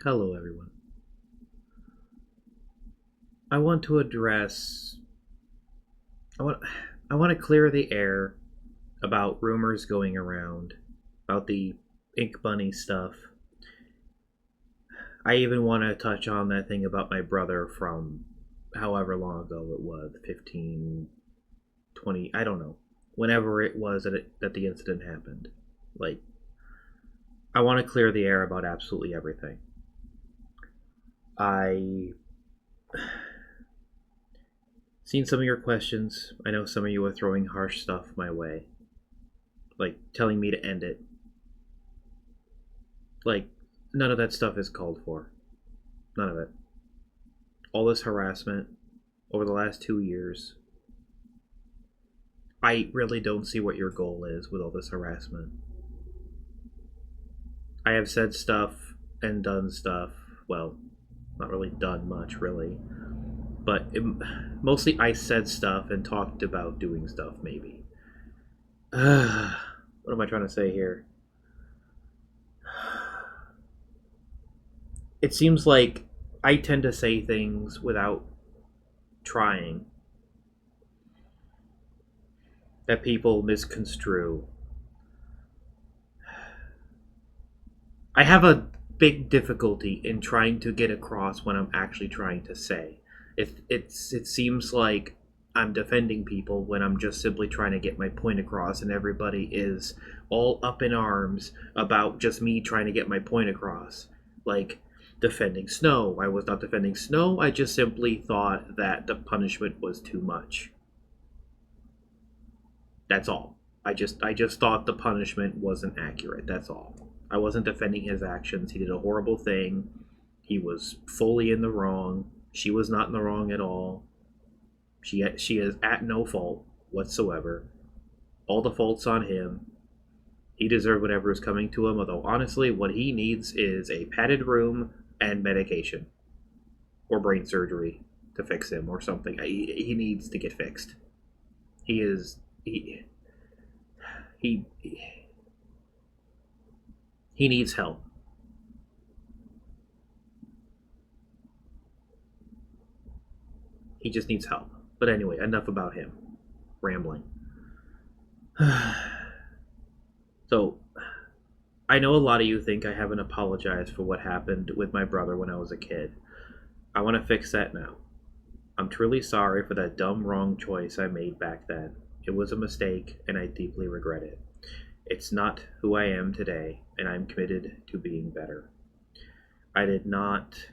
Hello, everyone. I want to address. I want. I want to clear the air about rumors going around about the Ink Bunny stuff. I even want to touch on that thing about my brother from however long ago it was 15, 20. I don't know. Whenever it was that the incident happened. Like, I want to clear the air about absolutely everything. I seen some of your questions. I know some of you are throwing harsh stuff my way, like telling me to end it. Like, none of that stuff is called for. None of it. All this harassment over the last 2 years. I really don't see what your goal is with all this harassment. I have said stuff and done stuff. Well, not really done much, really. But mostly I said stuff and talked about doing stuff, maybe. What am I trying to say here? It seems like I tend to say things without trying that people misconstrue. I have a big difficulty in trying to get across what I'm actually trying to say. It seems like I'm defending people when I'm just simply trying to get my point across, and everybody is all up in arms about just me trying to get my point across. Like defending Snow. I was not defending Snow, I just simply thought that the punishment was too much. That's all. I just thought the punishment wasn't accurate. That's all. I wasn't defending his actions. He did a horrible thing. He was fully in the wrong. She was not in the wrong at all. She is at no fault whatsoever. All the faults on him. He deserved whatever is coming to him. Although honestly, what he needs is a padded room and medication, or brain surgery to fix him, or something. He needs to get fixed. He is he he needs help. He just needs help. But anyway, enough about him. Rambling. So, I know a lot of you think I haven't apologized for what happened with my brother when I was a kid. I want to fix that now. I'm truly sorry for that dumb, wrong choice I made back then. It was a mistake, and I deeply regret it. It's not who I am today, and I'm committed to being better. I did not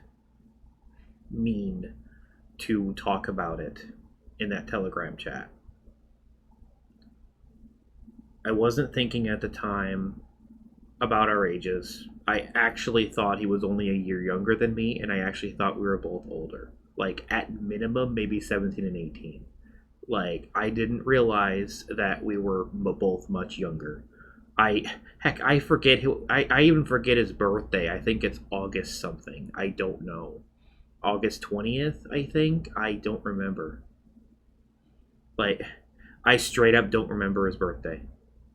mean to talk about it in that Telegram chat. I wasn't thinking at the time about our ages. I actually thought he was only a year younger than me, and I actually thought we were both older. Like, at minimum, maybe 17 and 18. Like, I didn't realize that we were both much younger. I forget I even forget his birthday. I think it's August something. I don't know. August 20th, I think. I don't remember. Like, I straight up don't remember his birthday.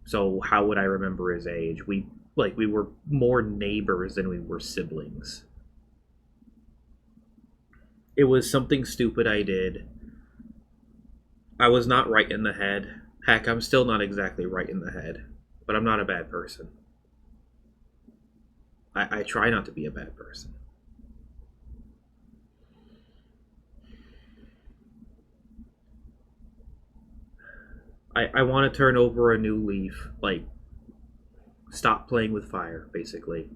So how would I remember his age? We were more neighbors than we were siblings. It was something stupid I did. I was not right in the head. Heck, I'm still not exactly right in the head, but I'm not a bad person. I try not to be a bad person. I want to turn over a new leaf. Like, stop playing with fire, basically.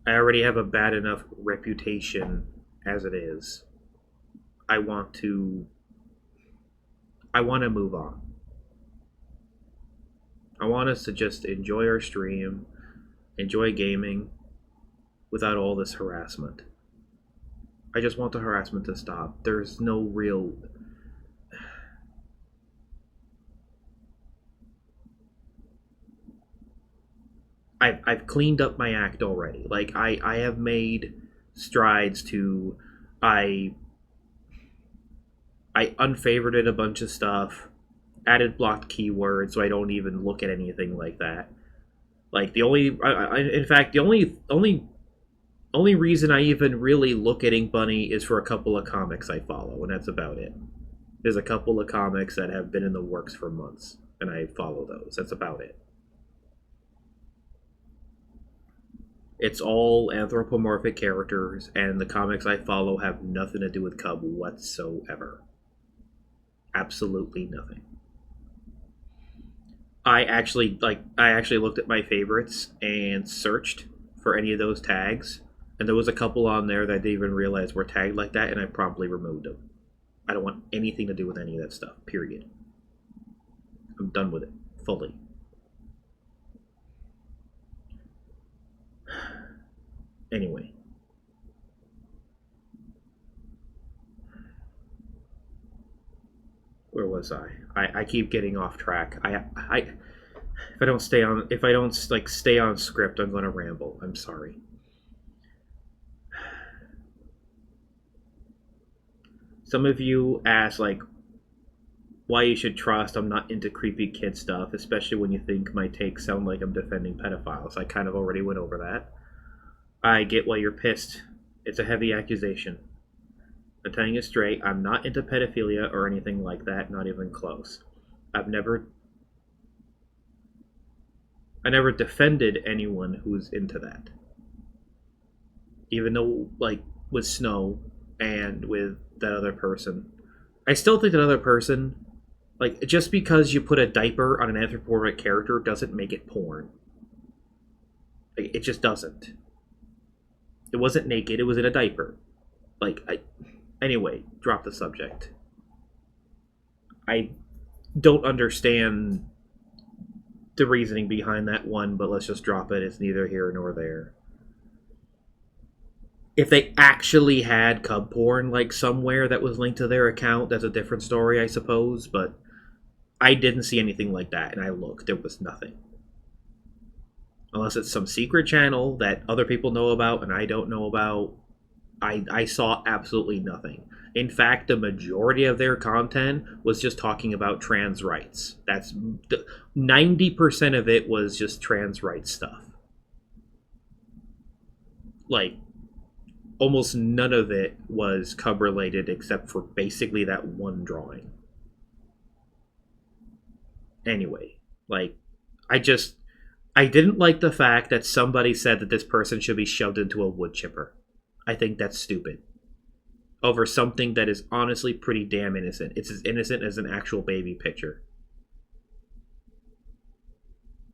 I already have a bad enough reputation as it is. I want to. I want to move on. I want us to just enjoy our stream, enjoy gaming, without all this harassment. I just want the harassment to stop. There's no real. I've cleaned up my act already. Like, I have made strides to. I I unfavorited a bunch of stuff, added blocked keywords, so I don't even look at anything like that. Like, the only, in fact, the only Only reason I even really look at Ink Bunny is for a couple of comics I follow, and that's about it. There's a couple of comics that have been in the works for months, and I follow those. That's about it. It's all anthropomorphic characters, and the comics I follow have nothing to do with Cub whatsoever. Absolutely nothing. I actually looked at my favorites and searched for any of those tags, and there was a couple on there that I didn't even realize were tagged like that, and I promptly removed them. I don't want anything to do with any of that stuff. Period. I'm done with it fully. Anyway, where was I? I keep getting off track. If I don't like stay on script, I'm gonna ramble. I'm sorry. Some of you ask like why you should trust I'm not into creepy kid stuff, especially when you think my takes sound like I'm defending pedophiles. I kind of already went over that. I get why you're pissed. It's a heavy accusation. I'm telling you straight, I'm not into pedophilia or anything like that, not even close. I've never I never defended anyone who's into that. Even though like with Snow and with that other person. I still think that other person like just because you put a diaper on an anthropomorphic character doesn't make it porn. Like, it just doesn't. It wasn't naked, it was in a diaper. Like I anyway, drop the subject. I don't understand the reasoning behind that one, but let's just drop it. It's neither here nor there. If they actually had cub porn like somewhere that was linked to their account, that's a different story, I suppose. But I didn't see anything like that, and I looked. There was nothing. Unless it's some secret channel that other people know about and I don't know about, I saw absolutely nothing. In fact, the majority of their content was just talking about trans rights. 90% of it was just trans rights stuff. Like, almost none of it was cub related except for basically that one drawing. Anyway, like, I just I didn't like the fact that somebody said that this person should be shoved into a wood chipper. I think that's stupid. Over something that is honestly pretty damn innocent. It's as innocent as an actual baby picture.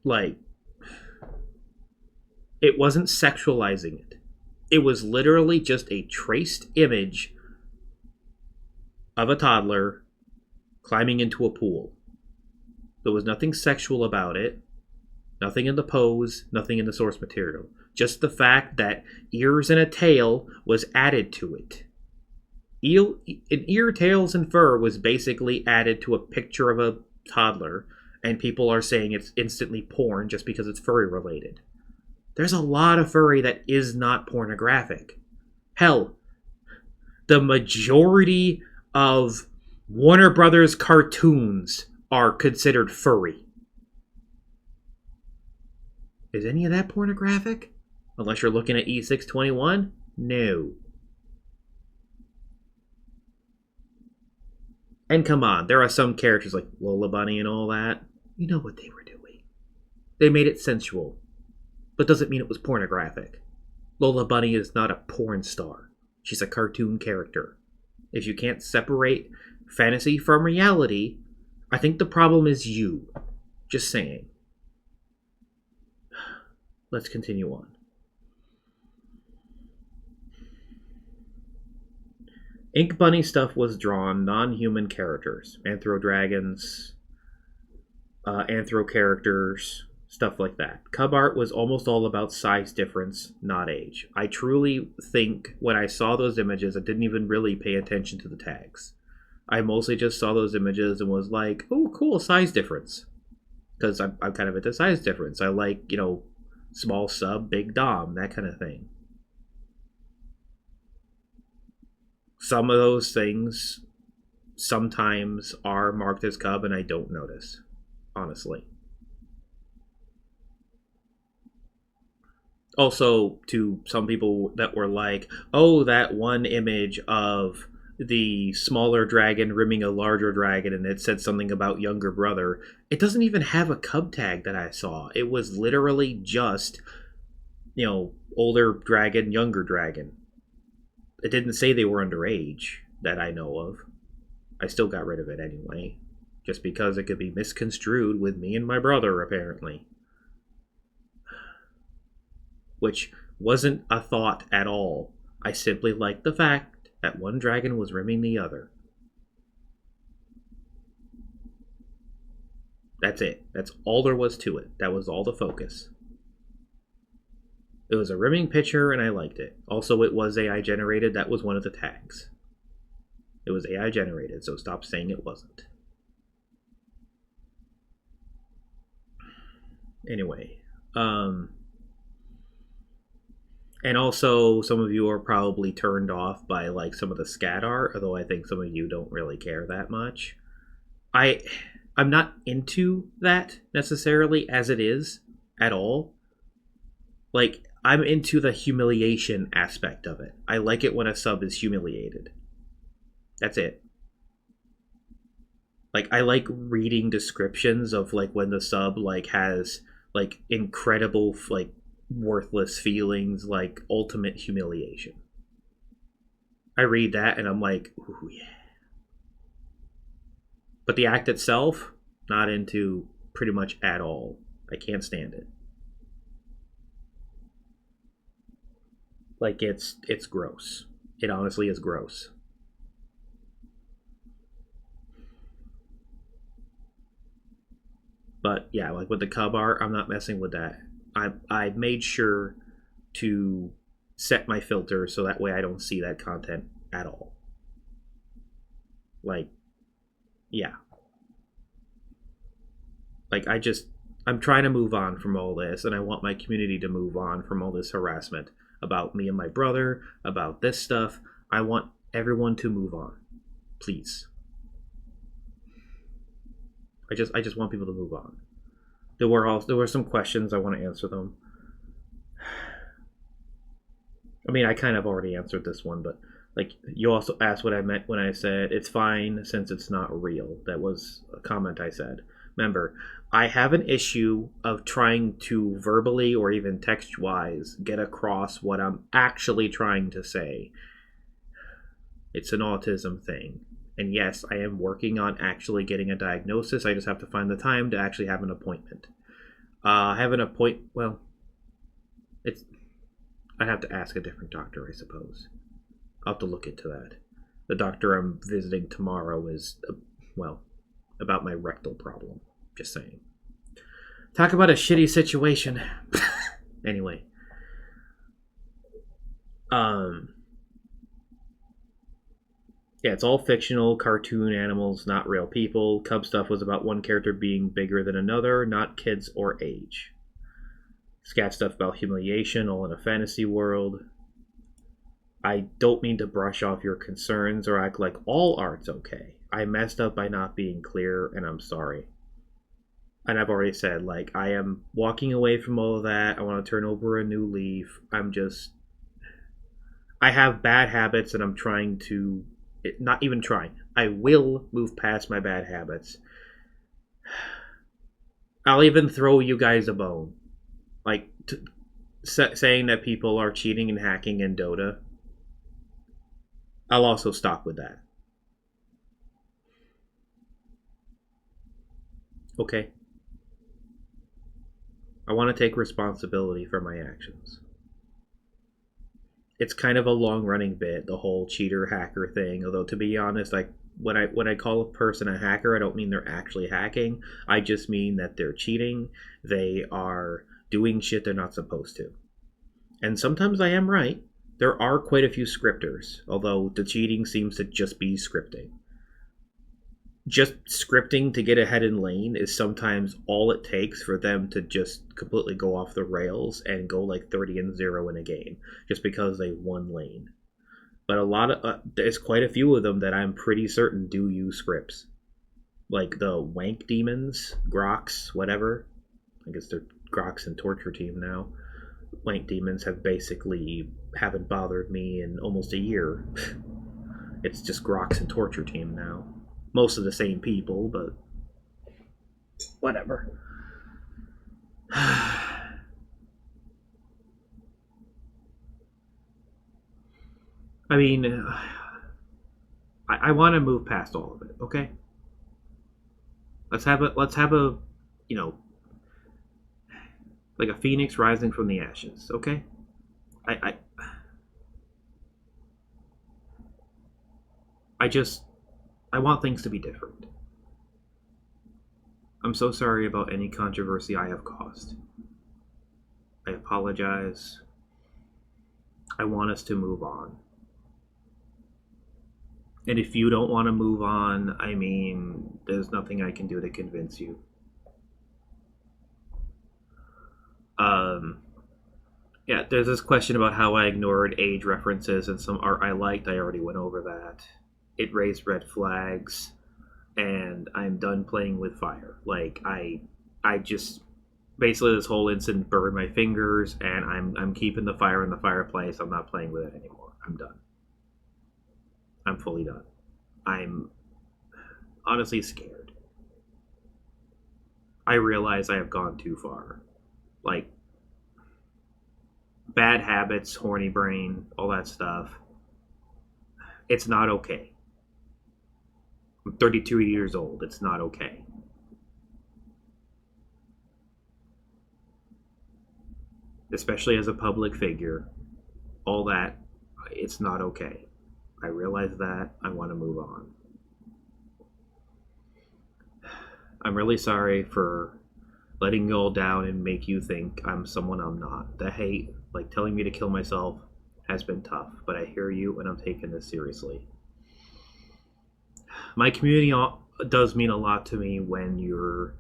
Like, it wasn't sexualizing it. It was literally just a traced image of a toddler climbing into a pool. There was nothing sexual about it. Nothing in the pose, nothing in the source material. Just the fact that ears and a tail was added to it. An ear, tails, and fur was basically added to a picture of a toddler, and people are saying it's instantly porn just because it's furry related. There's a lot of furry that is not pornographic. Hell, the majority of Warner Brothers cartoons are considered furry. Is any of that pornographic? Unless you're looking at E621? No. And come on, there are some characters like Lola Bunny and all that. You know what they were doing. They made it sensual. But doesn't mean it was pornographic. Lola Bunny is not a porn star. She's a cartoon character. If you can't separate fantasy from reality, I think the problem is you. Just saying. Let's continue on. Ink Bunny stuff was drawn non-human characters, anthro dragons, anthro characters, stuff like that. Cub art was almost all about size difference, not age. I truly think when I saw those images, I didn't even really pay attention to the tags. I mostly just saw those images and was like, oh, cool, size difference. Because I'm kind of into size difference. I like, small sub, big dom, that kind of thing. Some of those things sometimes are marked as cub and I don't notice, honestly. Also, to some people that were like, oh, that one image of the smaller dragon rimming a larger dragon and it said something about younger brother. It doesn't even have a cub tag that I saw. It was literally just, older dragon, younger dragon. It didn't say they were underage that I know of. I still got rid of it anyway, just because it could be misconstrued with me and my brother, apparently. Which wasn't a thought at all. I simply liked the fact that one dragon was rimming the other. That's it. That's all there was to it. That was all the focus. It was a rimming picture and I liked it. Also, it was AI generated. That was one of the tags. It was AI generated, so stop saying it wasn't. Anyway, and also some of you are probably turned off by like some of the scat art, although I think some of you don't really care that much. I I'm not into that necessarily as it is at all. Like I'm into the humiliation aspect of it. I like it when a sub is humiliated. That's it. Like I like reading descriptions of like when the sub like has like incredible like worthless feelings, like ultimate humiliation. I read that and I'm like, ooh yeah. But the act itself, not into pretty much at all. I can't stand it. Like it's gross. It honestly is gross. But yeah, like with the cub art, I'm not messing with that. I made sure to set my filter so that way I don't see that content at all. Like yeah, like I'm trying to move on from all this and I want my community to move on from all this harassment about me and my brother, about this stuff. I want everyone to move on. Please. I just want people to move on. There were some questions I want to answer them. I mean, I kind of already answered this one, but like you also asked what I meant when I said it's fine since it's not real. That was a comment I said. Remember, I have an issue of trying to verbally or even text wise get across what I'm actually trying to say. It's an autism thing. And yes, I am working on actually getting a diagnosis. I just have to find the time to actually have an appointment. I have an appointment. Well, it's. I'd have to ask a different doctor, I suppose. I'll have to look into that. The doctor I'm visiting tomorrow is, well, about my rectal problem. Just saying. Talk about a shitty situation. Anyway, um, yeah, it's all fictional, cartoon animals, not real people. Cub stuff was about one character being bigger than another, not kids or age. Scat stuff about humiliation, all in a fantasy world. I don't mean to brush off your concerns or act like all art's okay. I messed up by not being clear, and I'm sorry. And I've already said, like, I am walking away from all of that. I want to turn over a new leaf. I have bad habits, and I'm trying to, not even trying, I will move past my bad habits. I'll even throw you guys a bone. Like, saying that people are cheating and hacking in Dota. I'll also stop with that. Okay? I want to take responsibility for my actions. It's kind of a long running bit, the whole cheater hacker thing. Although to be honest, like when I call a person a hacker, I don't mean they're actually hacking. I just mean that they're cheating. They are doing shit they're not supposed to. And sometimes I am right. There are quite a few scripters, although the cheating seems to just be scripting. Just scripting to get ahead in lane is sometimes all it takes for them to just completely go off the rails and go like 30-0 in a game just because they won lane. But a lot of there's quite a few of them that I'm pretty certain do use scripts, like the Wank Demons, Grox, whatever. I guess they're Grox and Torture Team now. Wank demons have basically haven't bothered me in almost a year. It's just Grox and Torture Team now. Most of the same people, but whatever. I mean, I want to move past all of it. Okay, let's have a you know like a phoenix rising from the ashes. Okay, I I just I want things to be different. I'm so sorry about any controversy I have caused. I apologize. I want us to move on. And if you don't want to move on, I mean, there's nothing I can do to convince you. Um, yeah, there's this question about how I ignored age references and some art I liked. I already went over that. It raised red flags, and I'm done playing with fire. Like I just basically this whole incident burned my fingers, and I'm keeping the fire in the fireplace. I'm not playing with it anymore. I'm done. I'm fully done. I'm honestly scared. I realize I have gone too far. Like bad habits, horny brain, all that stuff. It's not okay. I'm 32 years old. It's not okay. Especially as a public figure. All that, it's not okay. I realize that. I want to move on. I'm really sorry for letting you all down and make you think I'm someone I'm not. The hate, like telling me to kill myself, has been tough, but I hear you and I'm taking this seriously. My community does mean a lot to me when you're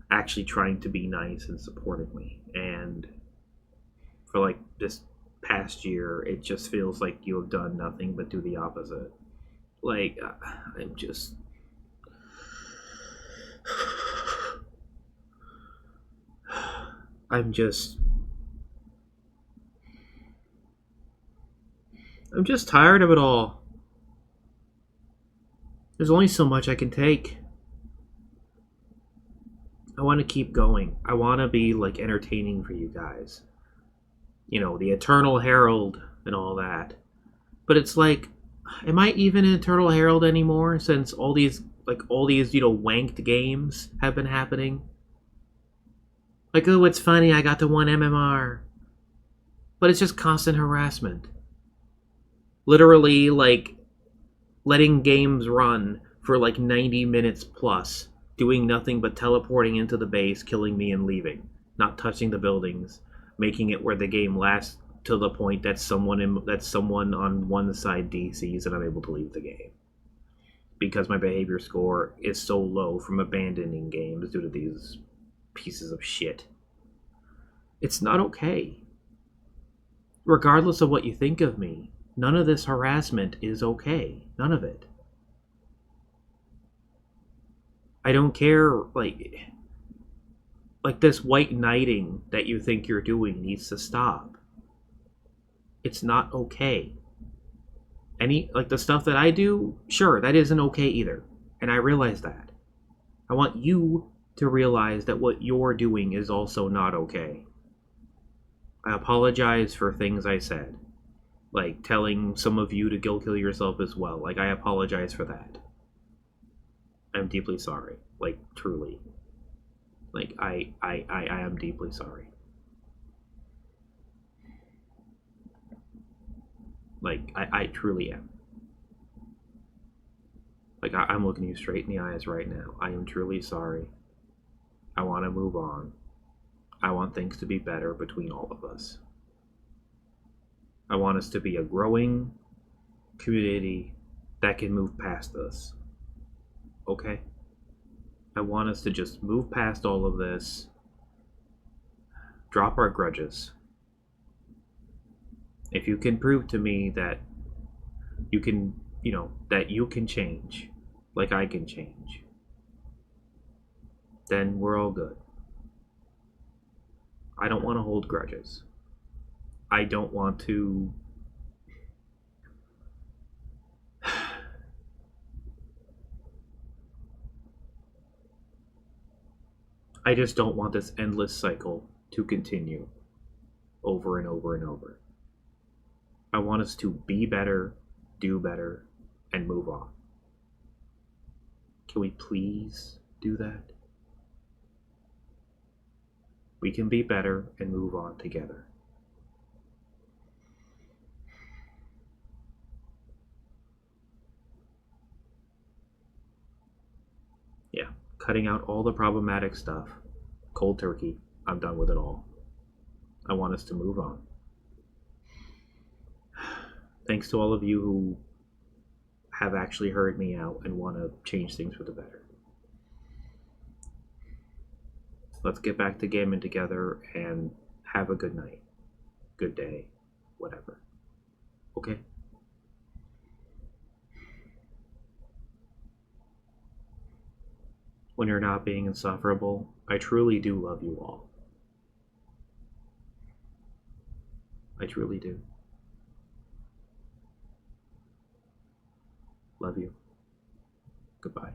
actually trying to be nice and supporting me. And for like this past year, it just feels like you have done nothing but do the opposite. Like, I'm just. I'm just. I'm just tired of it all. There's only so much I can take. I want to keep going. I want to be like entertaining for you guys. You know, the Eternal Herald and all that. But it's like, am I even an Eternal Herald anymore since all these wanked games have been happening? Like, oh, it's funny, I got the one MMR. But it's just constant harassment. Literally, like, letting games run for like 90 minutes plus, doing nothing but teleporting into the base, killing me, and leaving. Not touching the buildings, making it where the game lasts to the point that someone on one side DCs and I'm able to leave the game. Because my behavior score is so low from abandoning games due to these pieces of shit. It's not okay. Regardless of what you think of me, none of this harassment is okay. None of it. I don't care, like this white knighting that you think you're doing needs to stop. It's not okay. Like the stuff that I do, sure, that isn't okay either. And I realize that. I want you to realize that what you're doing is also not okay. I apologize for things I said. Like telling some of you to go kill yourself as well. Like, I apologize for that. I'm deeply sorry. Like, truly. Like, I am deeply sorry. Like, I truly am. Like, I'm looking you straight in the eyes right now. I am truly sorry. I want to move on. I want things to be better between all of us. I want us to be a growing community that can move past this. Okay? I want us to just move past all of this, drop our grudges. If you can prove to me that you can, that you can change, like I can change, then we're all good. I don't want to hold grudges. I don't want to. I just don't want this endless cycle to continue over and over and over. I want us to be better, do better, and move on. Can we please do that? We can be better and move on together. Yeah, cutting out all the problematic stuff. Cold turkey. I'm done with it all. I want us to move on. Thanks to all of you who have actually heard me out and want to change things for the better. Let's get back to gaming together and have a good night, good day, whatever. Okay? When you're not being insufferable, I truly do love you all. I truly do. Love you. Goodbye.